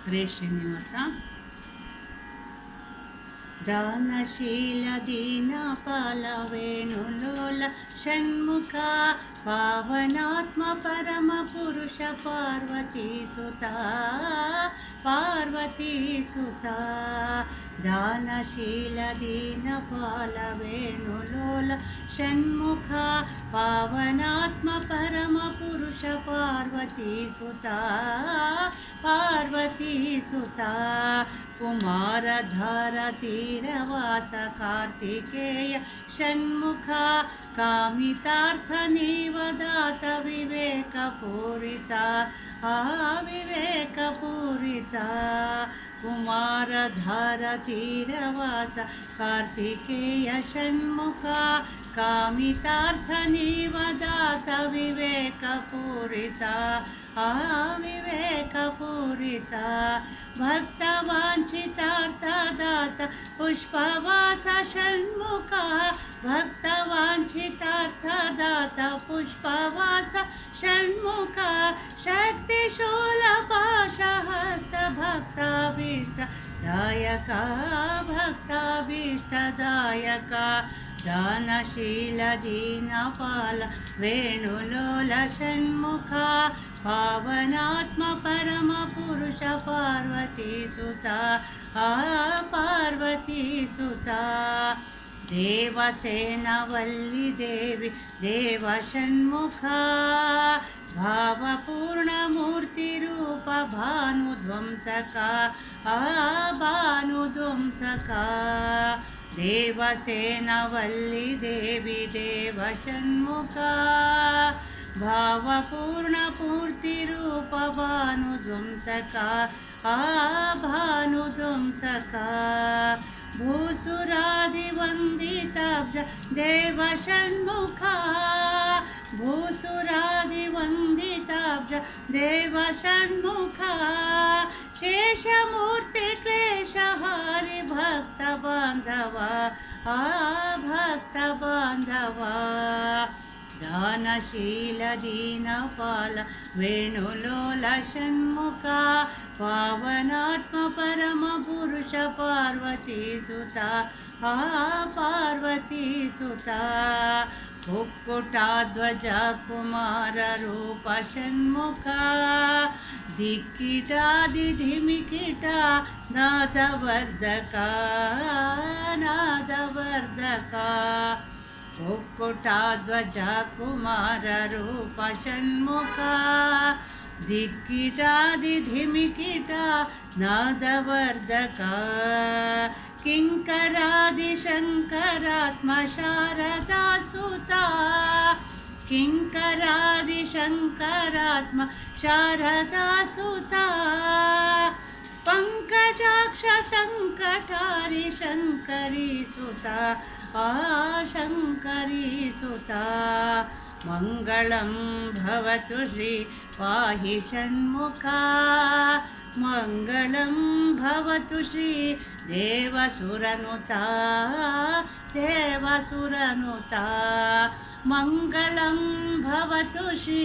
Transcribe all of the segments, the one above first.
ಹರೇ ಶ್ರೀನಿವಾಸ. दानशील दीनपाल वेणुलोल षण्मुख पावनात्म परम पुरुष पार्वती सुता दानशील दीनपाल वेणुलोल षण्मुख पावनात्म परम पुरुष पार्वती सुता कुमारधार तीरवास कार्तिकेय षण्मुख कामितार्थ निवदात विवेकपूरिता कुमारधार तीरवास कार्तिकेय षण्मुख कामितार्थ निवदात विवेकपूरिता भक्तवाञ्छितार्थदात पुष्पवास षण्मुख भक्तवाञ्छितार्थदात पुष्पवास षण्मुख शक्तिशूलपाशहस्त भक्ताभीष्टदायक दानशील दीनपाल वेणुलोल षण्मुख पावनात्म परम पुरुष पार्वती सुता देवसेनवल्ली देवी देव षण्मुख भावपूर्णमूर्तिरूप भानुध्वंसका देवसेनवल्ली देवी देव षण्मुख भावपूर्णपूर्तिरूप भानुध्वंसका भूसुरादिवन्दिताब्ज देव षण्मुख भूसुरादिवन्दिताब्ज देव षण्मुख शेषमूर्ति क्लेशहारि भक्तबान्धवा दानशील दीनपाल वेणुलोल षण्मुख पावनात्म परम पुरुष पार्वती सुता कुक्कुटाध्वज कुमार रूप षण्मुख दिक्कीटादिधिमिकीट नादवर्धका कुक्कुटाध्वज कुमार रूप षण्मुख दिक्कीटादिधिमिकीट नादवर्धका किङ्करादिशङ्करात्म शारदा सुता किङ्करादिशङ्करात्म शारदा सुता पंकजाक्ष संकटारि शङ्करी सुता मङ्गलं भवतु श्री पाहि षण्मुखा मङ्गलं भवतु श्री देवसुरनुता मङ्गलं भवतु श्री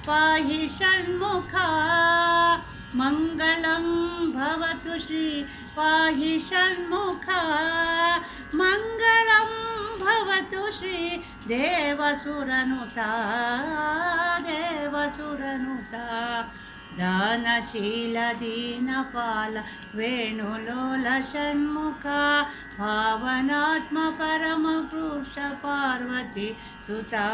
पाहि षण्मुखा मङ्गलं भवतु श्री पाहि षण्मुखा मङ्गलं भवतु श्री देवसुरनुता दानशील दीनपाल वेणुलोल षण्मुख पावनात्म परम पुरुष पार्वती सुता